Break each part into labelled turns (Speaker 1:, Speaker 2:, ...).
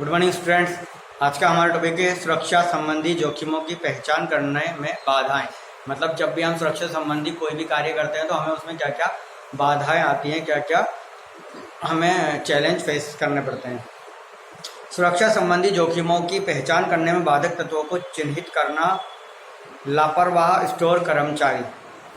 Speaker 1: Good morning students. आज का हमारा टॉपिक है सुरक्षा संबंधी जोखिमों की पहचान करने में बाधाएं। मतलब जब भी हम सुरक्षा संबंधी कोई भी कार्य करते हैं तो हमें उसमें क्या क्या बाधाएं आती हैं, क्या क्या हमें चैलेंज फेस करने पड़ते हैं। सुरक्षा संबंधी जोखिमों की पहचान करने में बाधक तत्वों को चिन्हित करना। लापरवाह स्टोर कर्मचारी,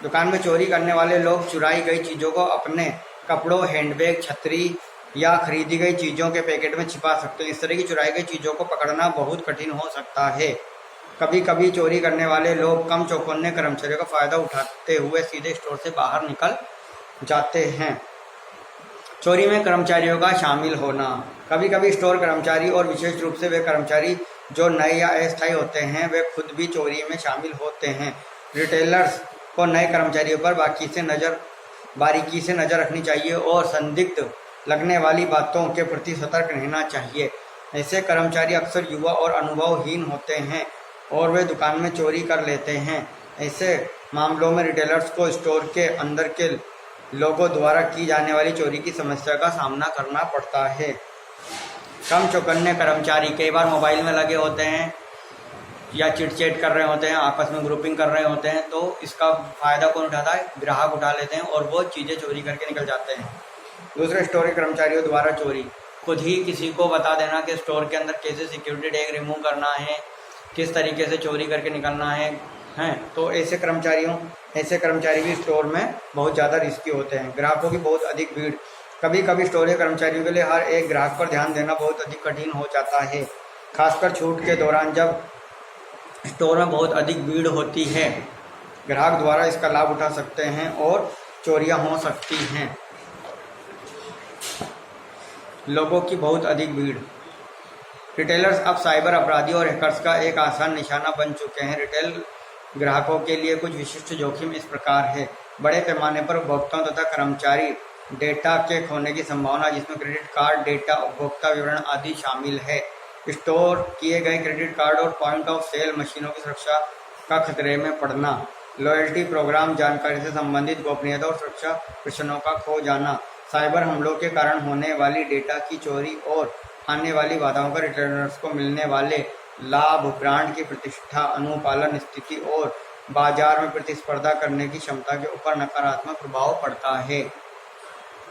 Speaker 1: दुकान में चोरी करने वाले लोग चुराई गई चीज़ों को अपने कपड़ों, हैंडबैग, छतरी या खरीदी गई चीज़ों के पैकेट में छिपा सकते हैं। इस तरह की चुराई गई चीज़ों को पकड़ना बहुत कठिन हो सकता है। कभी कभी चोरी करने वाले लोग कम चौकन्ने कर्मचारियों का फायदा उठाते हुए सीधे स्टोर से बाहर निकल जाते हैं। चोरी में कर्मचारियों का शामिल होना। कभी कभी स्टोर कर्मचारी और विशेष रूप से वे कर्मचारी जो नए या अस्थायी होते हैं, वे खुद भी चोरी में शामिल होते हैं। रिटेलर्स को नए कर्मचारियों पर बारीकी से नज़र रखनी चाहिए और संदिग्ध लगने वाली बातों के प्रति सतर्क रहना चाहिए। ऐसे कर्मचारी अक्सर युवा और अनुभवहीन होते हैं और वे दुकान में चोरी कर लेते हैं। ऐसे मामलों में रिटेलर्स को स्टोर के अंदर के लोगों द्वारा की जाने वाली चोरी की समस्या का सामना करना पड़ता है। कम चौकन्ने कर्मचारी कई बार मोबाइल में लगे होते हैं या चिट कर रहे होते हैं, आपस में ग्रुपिंग कर रहे होते हैं, तो इसका फायदा कौन उठाता है? ग्राहक उठा लेते हैं और वो चीज़ें चोरी करके निकल जाते हैं। दूसरे स्टोर के कर्मचारियों द्वारा चोरी, खुद ही किसी को बता देना कि स्टोर के अंदर कैसे सिक्योरिटी टैग रिमूव करना है, किस तरीके से चोरी करके निकलना है। तो ऐसे कर्मचारी भी स्टोर में बहुत ज़्यादा रिस्की होते हैं। ग्राहकों की बहुत अधिक भीड़, कभी कभी स्टोर के कर्मचारियों के लिए हर एक ग्राहक पर ध्यान देना बहुत अधिक कठिन हो जाता है, खासकर छूट के दौरान जब स्टोर में बहुत अधिक भीड़ होती है। ग्राहक द्वारा इसका लाभ उठा सकते हैं और चोरियां हो सकती हैं। लोगों की बहुत अधिक भीड़, रिटेलर्स अब साइबर अपराधी और हैकर्स का एक आसान निशाना बन चुके हैं। रिटेल ग्राहकों के लिए कुछ विशिष्ट जोखिम इस प्रकार है। बड़े पैमाने पर उपभोक्ताओं तथा कर्मचारी डेटा के खोने की संभावना, जिसमें क्रेडिट कार्ड डेटा, उपभोक्ता विवरण आदि शामिल है। स्टोर किए गए क्रेडिट कार्ड और पॉइंट ऑफ सेल मशीनों की सुरक्षा का खतरे में पड़ना। लॉयल्टी प्रोग्राम जानकारी से संबंधित गोपनीयता और सुरक्षा प्रश्नों का खो जाना। साइबर हमलों के कारण होने वाली डेटा की चोरी और आने वाली बाधाओं का रिटेलर्स को मिलने वाले लाभ, ब्रांड की प्रतिष्ठा, अनुपालन स्थिति और बाजार में प्रतिस्पर्धा करने की क्षमता के ऊपर नकारात्मक प्रभाव पड़ता है।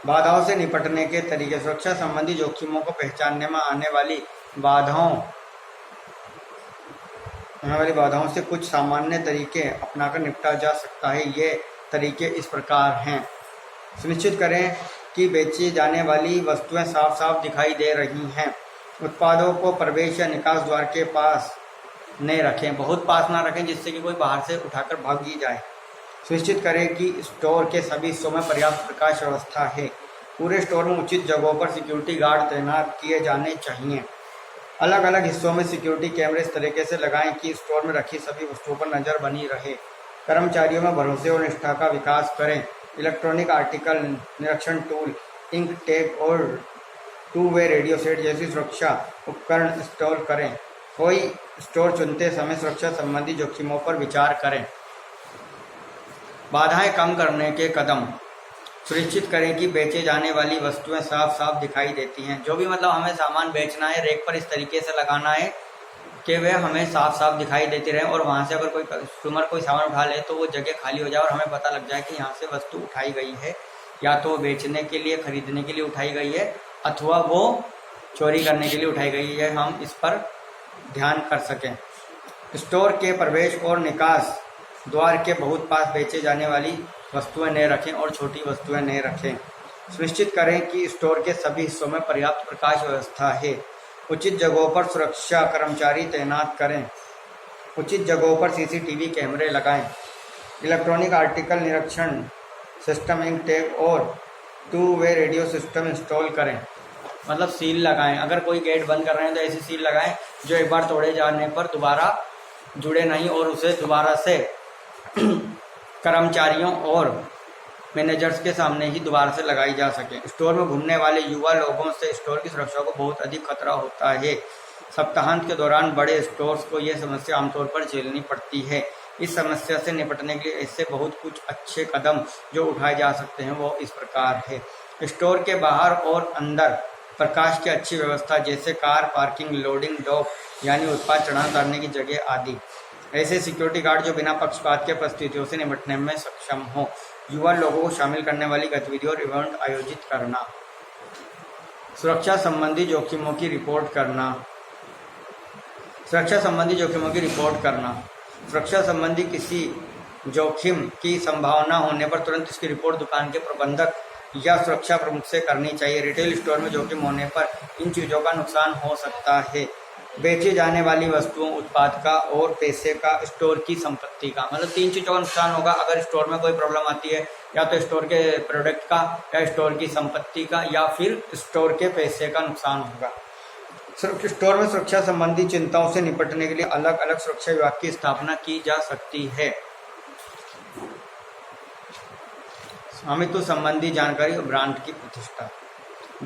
Speaker 1: बाधाओं से निपटने के तरीके। सुरक्षा संबंधी जोखिमों को पहचानने में आने वाली बाधाओं से कुछ सामान्य तरीके अपनाकर निपटा जा सकता है। ये तरीके इस प्रकार हैं। सुनिश्चित करें कि बेची जाने वाली वस्तुएं साफ साफ दिखाई दे रही हैं। उत्पादों को प्रवेश या निकास द्वार के पास न रखें, बहुत पास ना रखें जिससे कि कोई बाहर से उठाकर भाग ही जाए। सुनिश्चित करें कि स्टोर के सभी हिस्सों में पर्याप्त प्रकाश व्यवस्था है। पूरे स्टोर में उचित जगहों पर सिक्योरिटी गार्ड तैनात किए जाने चाहिए। अलग अलग हिस्सों में सिक्योरिटी कैमरे इस तरीके से लगाएं कि स्टोर में रखी सभी वस्तुओं पर नजर बनी रहे। कर्मचारियों में भरोसे और निष्ठा का विकास करें। इलेक्ट्रॉनिक आर्टिकल निरीक्षण टूल, इंक टैग और 2-वे रेडियो सेट जैसी सुरक्षा उपकरण इंस्टॉल करें। कोई स्टोर चुनते समय सुरक्षा संबंधी जोखिमों पर विचार करें। बाधाएं कम करने के कदम। सुनिश्चित करें कि बेचे जाने वाली वस्तुएं साफ साफ दिखाई देती हैं। जो भी मतलब हमें सामान बेचना है, रेक पर इस तरीके से लगाना है कि वह हमें साफ साफ दिखाई देती रहे और वहाँ से अगर कोई कस्टमर कोई सामान उठा ले तो वो जगह खाली हो जाए और हमें पता लग जाए कि यहाँ से वस्तु उठाई गई है, या तो बेचने के लिए, खरीदने के लिए उठाई गई है, अथवा वो चोरी करने के लिए उठाई गई है। हम इस पर ध्यान कर सकें। स्टोर के प्रवेश और निकास द्वार के बहुत पास बेचे जाने वाली वस्तुएं न रखें और छोटी वस्तुएं न रखें। सुनिश्चित करें कि स्टोर के सभी हिस्सों में पर्याप्त प्रकाश व्यवस्था है। उचित जगहों पर सुरक्षा कर्मचारी तैनात करें। उचित जगहों पर सीसीटीवी कैमरे लगाएं। इलेक्ट्रॉनिक आर्टिकल निरीक्षण सिस्टम, इंक टैग और 2-वे रेडियो सिस्टम इंस्टॉल करें। मतलब सील लगाएं। अगर कोई गेट बंद कर रहे हैं तो ऐसी सील लगाएं जो एक बार तोड़े जाने पर दोबारा जुड़े नहीं और उसे दोबारा से कर्मचारियों और मैनेजर्स के सामने ही दोबारा से लगाई जा सके। स्टोर में घूमने वाले युवा लोगों से स्टोर की सुरक्षा को बहुत अधिक खतरा होता है। सप्ताहांत के दौरान बड़े स्टोर्स को यह समस्या आमतौर पर झेलनी पड़ती है। इस समस्या से निपटने के लिए ऐसे बहुत कुछ अच्छे कदम जो उठाए जा सकते हैं वो इस प्रकार है। स्टोर के बाहर और अंदर प्रकाश की अच्छी व्यवस्था जैसे कार पार्किंग, लोडिंग डॉक यानी उत्पाद चढ़ाने उतारने की जगह आदि। ऐसे सिक्योरिटी गार्ड जो बिना पक्षपात के परिस्थितियों से निपटने में सक्षम हो। युवा लोगों को शामिल करने वाली गतिविधियों और इवेंट आयोजित करना। सुरक्षा संबंधी जोखिमों की रिपोर्ट करना। सुरक्षा संबंधी जोखिमों की रिपोर्ट करना। सुरक्षा संबंधी किसी जोखिम की संभावना होने पर तुरंत इसकी रिपोर्ट दुकान के प्रबंधक या सुरक्षा प्रमुख से करनी चाहिए। रिटेल स्टोर में जोखिम होने पर इन चीज़ों का नुकसान हो सकता है। बेची जाने वाली वस्तुओं, उत्पाद का और पैसे का, स्टोर की संपत्ति का। मतलब 3 चीज़ों का नुकसान होगा अगर स्टोर में कोई प्रॉब्लम आती है, या तो स्टोर के प्रोडक्ट का, या स्टोर की संपत्ति का, या फिर स्टोर के पैसे का नुकसान होगा। स्टोर में सुरक्षा संबंधी चिंताओं से निपटने के लिए अलग अलग सुरक्षा विभाग की स्थापना की जा सकती है। स्वामित्व संबंधी जानकारी और ब्रांड की प्रतिष्ठा।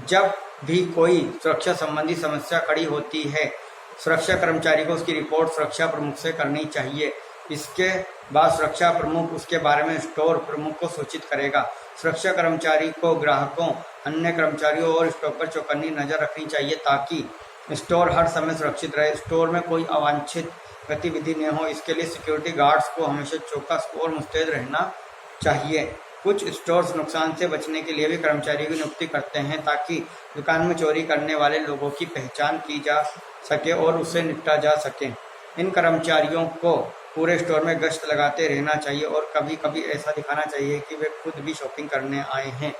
Speaker 1: जब भी कोई सुरक्षा संबंधी समस्या खड़ी होती है, सुरक्षा कर्मचारी को उसकी रिपोर्ट सुरक्षा प्रमुख से करनी चाहिए। इसके बाद सुरक्षा प्रमुख उसके बारे में स्टोर प्रमुख को सूचित करेगा। सुरक्षा कर्मचारी को ग्राहकों, अन्य कर्मचारियों और स्टोर पर चौकन्नी नजर रखनी चाहिए ताकि स्टोर हर समय सुरक्षित रहे। स्टोर में कोई अवांछित गतिविधि न हो, इसके लिए सिक्योरिटी गार्ड्स को हमेशा चौकस और मुस्तैद रहना चाहिए। कुछ स्टोर्स नुकसान से बचने के लिए भी कर्मचारियों की नियुक्ति करते हैं ताकि दुकान में चोरी करने वाले लोगों की पहचान की जा सके और उससे निपटा जा सके। इन कर्मचारियों को पूरे स्टोर में गश्त लगाते रहना चाहिए और कभी कभी ऐसा दिखाना चाहिए कि वे खुद भी शॉपिंग करने आए हैं।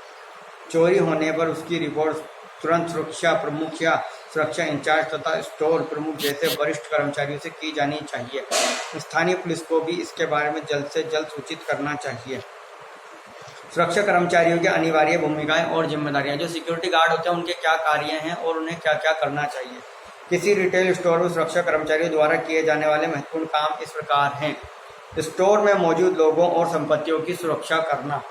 Speaker 1: चोरी होने पर उसकी रिपोर्ट तुरंत सुरक्षा प्रमुख या सुरक्षा इंचार्ज तथा स्टोर प्रमुख जैसे वरिष्ठ कर्मचारियों से की जानी चाहिए। स्थानीय पुलिस को भी इसके बारे में जल्द से जल्द सूचित करना चाहिए। सुरक्षा कर्मचारियों की अनिवार्य भूमिकाएं और जिम्मेदारियां। जो सिक्योरिटी गार्ड होते हैं उनके क्या कार्य हैं और उन्हें क्या क्या करना चाहिए। किसी रिटेल स्टोर में सुरक्षा कर्मचारियों द्वारा किए जाने वाले महत्वपूर्ण काम इस प्रकार हैं। स्टोर में मौजूद लोगों और संपत्तियों की सुरक्षा करना,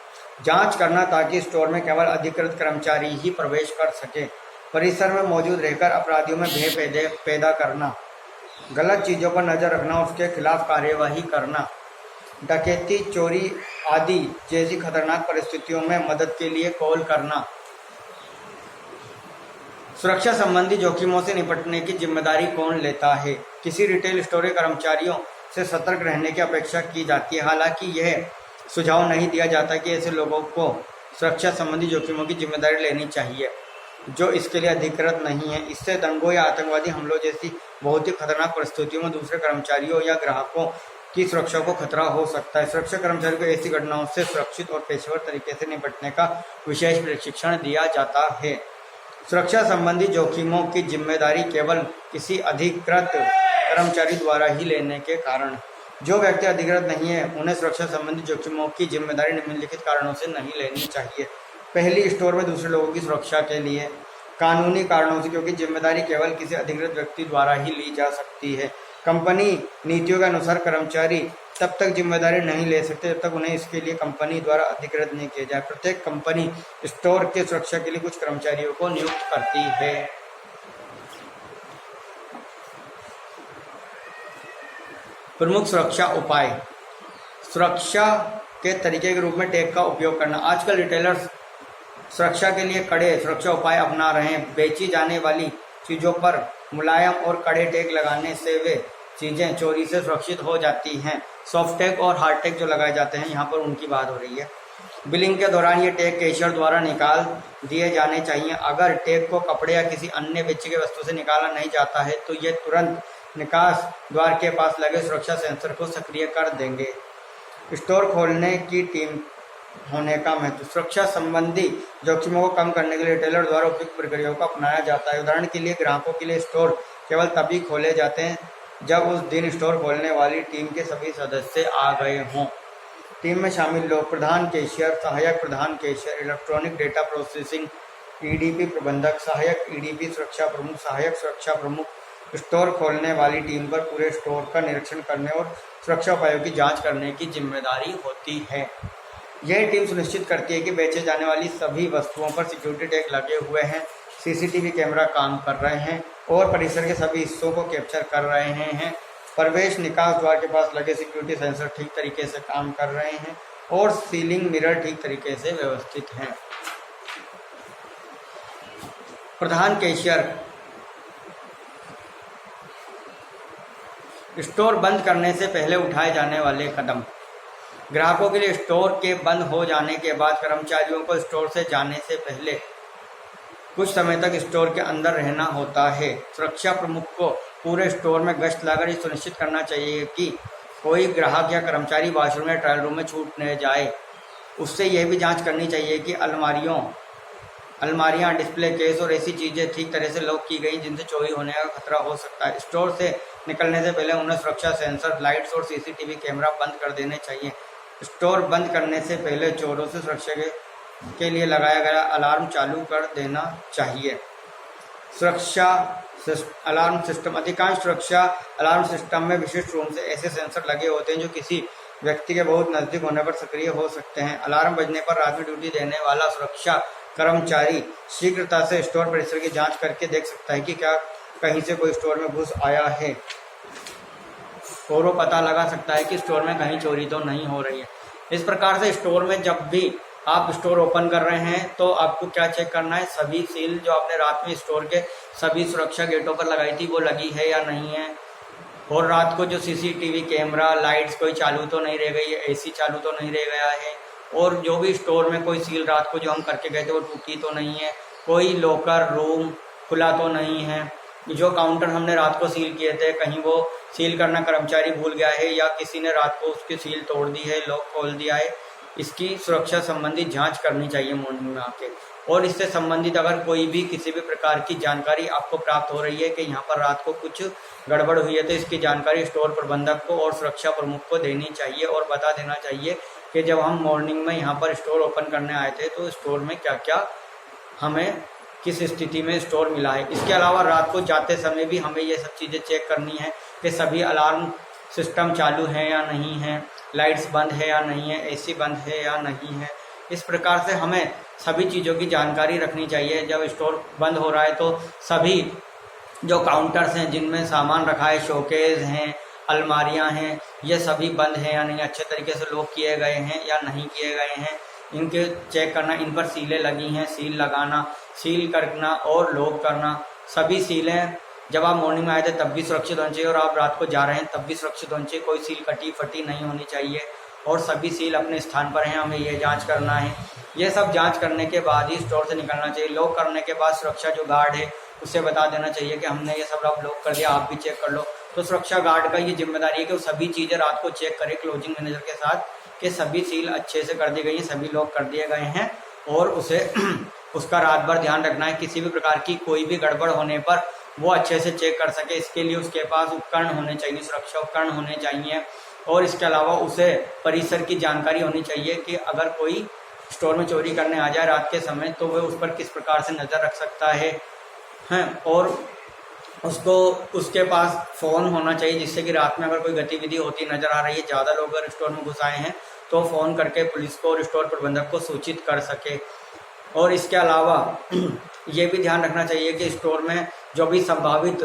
Speaker 1: जांच करना ताकि स्टोर में केवल अधिकृत कर्मचारी ही प्रवेश कर सके। परिसर में मौजूद रहकर अपराधियों में भय पैदा करना, गलत चीज़ों पर नजर रखना और उसके खिलाफ कार्यवाही करना। डकैती, चोरी आदि जैसी खतरनाक परिस्थितियों में मदद के लिए कॉल करना। सुरक्षा संबंधी जोखिमों से निपटने की जिम्मेदारी कौन लेता है। किसी रिटेल स्टोर के कर्मचारियों से सतर्क रहने की अपेक्षा की जाती है। हालांकि यह सुझाव नहीं दिया जाता कि ऐसे लोगों को सुरक्षा संबंधी जोखिमों की जिम्मेदारी लेनी चाहिए जो इसके लिए अधिकृत नहीं है। इससे दंगों या आतंकवादी हमलों जैसी बहुत ही खतरनाक परिस्थितियों में दूसरे कर्मचारियों या ग्राहकों की सुरक्षा को खतरा हो सकता है। सुरक्षा कर्मचारियों को ऐसी घटनाओं से सुरक्षित और पेशेवर तरीके से निपटने का विशेष प्रशिक्षण दिया जाता है। सुरक्षा संबंधी जोखिमों की जिम्मेदारी केवल किसी अधिकृत कर्मचारी द्वारा ही लेने के कारण जो व्यक्ति अधिकृत नहीं है उन्हें सुरक्षा संबंधी जोखिमों की जिम्मेदारी निम्नलिखित कारणों से नहीं लेनी चाहिए। पहली, स्टोर में दूसरे लोगों की सुरक्षा के लिए। कानूनी कारणों से, क्योंकि जिम्मेदारी केवल किसी अधिकृत व्यक्ति द्वारा ही ली जा सकती है। कंपनी नीतियों के अनुसार कर्मचारी तब तक जिम्मेदारी नहीं ले सकते जब तक उन्हें इसके लिए कंपनी द्वारा अधिकृत नहीं किया जाए। प्रत्येक कंपनी स्टोर के सुरक्षा के लिए कुछ कर्मचारियों को नियुक्त करती है। प्रमुख सुरक्षा उपाय। सुरक्षा के तरीके के रूप में टैग का उपयोग करना। आजकल रिटेलर्स सुरक्षा के लिए कड़े सुरक्षा उपाय अपना रहे हैं। बेची जाने वाली चीज़ों पर मुलायम और कड़े टैग लगाने से वे चीज़ें चोरी से सुरक्षित हो जाती हैं। सॉफ्ट टैग और हार्ड टैग जो लगाए जाते हैं, यहाँ पर उनकी बात हो रही है। बिलिंग के दौरान ये टैग कैशियर द्वारा निकाल दिए जाने चाहिए। अगर टैग को कपड़े या किसी अन्य बेची गई वस्तु से निकाला नहीं जाता है तो ये तुरंत निकास द्वार के पास लगे सुरक्षा सेंसर को सक्रिय कर देंगे। स्टोर खोलने की टीम होने का महत्व। सुरक्षा संबंधी जोखिमों को कम करने के लिए रिटेलर द्वारा उपयुक्त प्रक्रियाओं को अपनाया जाता है। उदाहरण के लिए ग्राहकों के लिए स्टोर केवल तभी खोले जाते हैं जब उस दिन स्टोर खोलने वाली टीम के सभी सदस्य आ गए हों। टीम में शामिल लोग: प्रधान कैशियर, सहायक प्रधान cashier, electronic data processing EDP प्रबंधक, सहायक ईडीपी सुरक्षा प्रमुख, सहायक सुरक्षा प्रमुख। स्टोर खोलने वाली टीम पर पूरे स्टोर का निरीक्षण करने और सुरक्षा उपायों की जांच करने की जिम्मेदारी होती है। यह टीम सुनिश्चित करती है कि बेचे जाने वाली सभी वस्तुओं पर सिक्योरिटी टैग लगे हुए हैं, सीसीटीवी कैमरा काम कर रहे हैं और परिसर के सभी हिस्सों को कैप्चर कर रहे हैं। प्रवेश निकास द्वार के पास लगे सिक्योरिटी सेंसर ठीक तरीके से काम कर रहे हैं और सीलिंग मिरर ठीक तरीके से व्यवस्थित हैं। प्रधान कैशियर स्टोर बंद करने से पहले उठाए जाने वाले कदम। ग्राहकों के लिए स्टोर के बंद हो जाने के बाद कर्मचारियों को स्टोर से जाने से पहले कुछ समय तक स्टोर के अंदर रहना होता है। सुरक्षा प्रमुख को पूरे स्टोर में गश्त लगाकर ये सुनिश्चित करना चाहिए कि कोई ग्राहक या कर्मचारी वॉशरूम या ट्रायल रूम में छूट न जाए। उससे यह भी जांच करनी चाहिए कि अलमारियां, डिस्प्ले केस और ऐसी चीज़ें ठीक तरह से लॉक की गई जिनसे चोरी होने का खतरा हो सकता है। स्टोर से निकलने से पहले उन्हें सुरक्षा सेंसर, लाइट्स और सीसीटीवी कैमरा बंद कर देने चाहिए। स्टोर बंद करने से पहले चोरों से सुरक्षा के लिए लगाया गया अलार्म चालू कर देना चाहिए। सुरक्षा अलार्म सिस्टम। अधिकांश सुरक्षा अलार्म सिस्टम में विशिष्ट रूप से ऐसे सेंसर लगे होते हैं जो किसी व्यक्ति के बहुत नज़दीक होने पर सक्रिय हो सकते हैं। अलार्म बजने पर रात में ड्यूटी देने वाला सुरक्षा कर्मचारी शीघ्रता से स्टोर परिसर की जांच करके देख सकता है कि क्या कहीं से कोई स्टोर में घुस आया है, और वो पता लगा सकता है कि स्टोर में कहीं चोरी तो नहीं हो रही है। इस प्रकार से स्टोर में जब भी आप स्टोर ओपन कर रहे हैं तो आपको क्या चेक करना है, सभी सील जो आपने रात में स्टोर के सभी सुरक्षा गेटों पर लगाई थी वो लगी है या नहीं है, और रात को जो सीसीटीवी कैमरा, लाइट्स कोई चालू तो नहीं रह गई है, एसी चालू तो नहीं रह गया है, और जो भी स्टोर में कोई सील रात को जो हम करके गए थे वो टूटी तो नहीं है, कोई लॉकर रूम खुला तो नहीं है, जो काउंटर हमने रात को सील किए थे कहीं वो सील करना कर्मचारी भूल गया है या किसी ने रात को उसकी सील तोड़ दी है, लॉक खोल दिया है। इसकी सुरक्षा संबंधी जांच करनी चाहिए मॉर्निंग में आके। और इससे संबंधित अगर कोई भी किसी भी प्रकार की जानकारी आपको प्राप्त हो रही है कि यहाँ पर रात को कुछ गड़बड़ हुई है तो इसकी जानकारी स्टोर प्रबंधक को और सुरक्षा प्रमुख को देनी चाहिए और बता देना चाहिए कि जब हम मॉर्निंग में यहाँ पर स्टोर ओपन करने आए थे तो स्टोर में क्या क्या हमें किस स्थिति में स्टोर मिला है। इसके अलावा रात को जाते समय भी हमें ये सब चीज़ें चेक करनी है कि सभी अलार्म सिस्टम चालू है या नहीं है, लाइट्स बंद है या नहीं है, एसी बंद है या नहीं है। इस प्रकार से हमें सभी चीज़ों की जानकारी रखनी चाहिए। जब स्टोर बंद हो रहा है तो सभी जो काउंटर्स हैं जिनमें सामान रखा है, शोकेस हैं, अलमारियां हैं, ये सभी बंद हैं या नहीं, अच्छे तरीके से लॉक किए गए हैं या नहीं किए गए हैं, इनके चेक करना, इन पर सीलें लगी हैं, सील लगाना, सील करना और लॉक करना। सभी सीलें जब आप मॉर्निंग में आए थे तब भी सुरक्षित होनी चाहिए और आप रात को जा रहे हैं तब भी सुरक्षित होनी चाहिए। कोई सील कटी फटी नहीं होनी चाहिए और सभी सील अपने स्थान पर हैं, हमें ये जांच करना है। ये सब जांच करने के बाद ही स्टोर से निकलना चाहिए। लॉक करने के बाद सुरक्षा जो गार्ड है उससे बता देना चाहिए कि हमने ये सब आप लॉक कर दिया, आप भी चेक कर लो। तो सुरक्षा गार्ड का ये जिम्मेदारी है कि वो सभी चीज़ें रात को चेक करे क्लोजिंग मैनेजर के साथ कि सभी सील अच्छे से कर दी गई हैं, सभी लॉक कर दिए गए हैं, और उसे उसका रात भर ध्यान रखना है। किसी भी प्रकार की कोई भी गड़बड़ होने पर वो अच्छे से चेक कर सके, इसके लिए उसके पास उपकरण होने चाहिए, सुरक्षा उपकरण होने चाहिए। और इसके अलावा उसे परिसर की जानकारी होनी चाहिए कि अगर कोई स्टोर में चोरी करने आ जाए रात के समय तो वह उस पर किस प्रकार से नज़र रख सकता है और उसको उसके पास फ़ोन होना चाहिए जिससे कि रात में अगर कोई गतिविधि होती नज़र आ रही है, ज़्यादा लोग अगर स्टोर में घुस आए हैं तो फ़ोन करके पुलिस को और स्टोर प्रबंधक को सूचित कर सके। और इसके अलावा ये भी ध्यान रखना चाहिए कि स्टोर में जो भी संभावित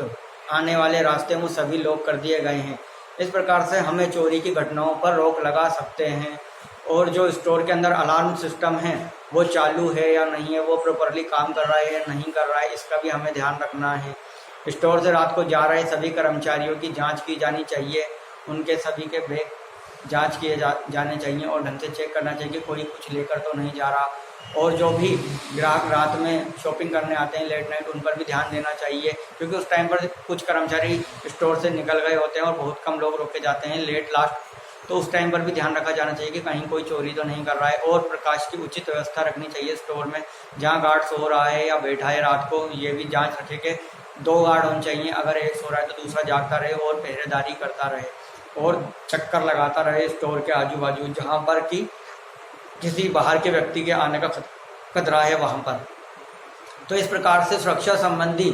Speaker 1: आने वाले रास्ते हैं वो सभी लॉक कर दिए गए हैं। इस प्रकार से हमें चोरी की घटनाओं पर रोक लगा सकते हैं। और जो स्टोर के अंदर अलार्म सिस्टम है वो चालू है या नहीं है, वो प्रॉपरली काम कर रहा है या नहीं कर रहा है, इसका भी हमें ध्यान रखना है। स्टोर से रात को जा रहे सभी कर्मचारियों की जांच की जानी चाहिए, उनके सभी के बैग जांच किए जाने चाहिए और ढंग से चेक करना चाहिए कि कोई कुछ लेकर तो नहीं जा रहा। और जो भी ग्राहक रात में शॉपिंग करने आते हैं लेट नाइट, उन पर भी ध्यान देना चाहिए क्योंकि उस टाइम पर कुछ कर्मचारी स्टोर से निकल गए होते हैं और बहुत कम लोग रोके जाते हैं लेट लास्ट, तो उस टाइम पर भी ध्यान रखा जाना चाहिए कि कहीं कोई चोरी तो नहीं कर रहा है। और प्रकाश की उचित व्यवस्था रखनी चाहिए स्टोर में, जहाँ गार्ड सो रहा है या बैठा है रात को ये भी जांच रखे कि 2 गार्ड होने चाहिए, अगर एक सो रहा है तो दूसरा जागता रहे और पहरेदारी करता रहे और चक्कर लगाता रहे स्टोर के आजू बाजू जहाँ पर कि किसी बाहर के व्यक्ति के आने का खतरा है वहाँ पर। तो इस प्रकार से सुरक्षा संबंधी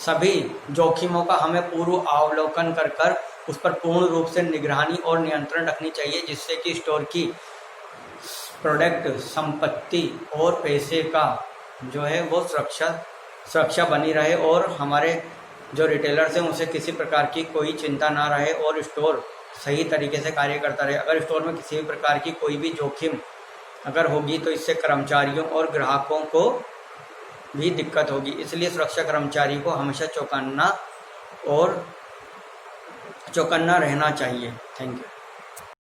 Speaker 1: सभी जोखिमों का हमें पूर्व अवलोकन कर उस पर पूर्ण रूप से निगरानी और नियंत्रण रखनी चाहिए जिससे कि स्टोर की प्रोडक्ट, संपत्ति और पैसे का जो है वो सुरक्षा बनी रहे और हमारे जो रिटेलर्स हैं उनसे किसी प्रकार की कोई चिंता ना रहे और स्टोर सही तरीके से कार्य करता रहे। अगर स्टोर में किसी भी प्रकार की कोई भी जोखिम अगर होगी तो इससे कर्मचारियों और ग्राहकों को भी दिक्कत होगी। इसलिए सुरक्षा कर्मचारी को हमेशा चौकन्ना रहना चाहिए। Thank you.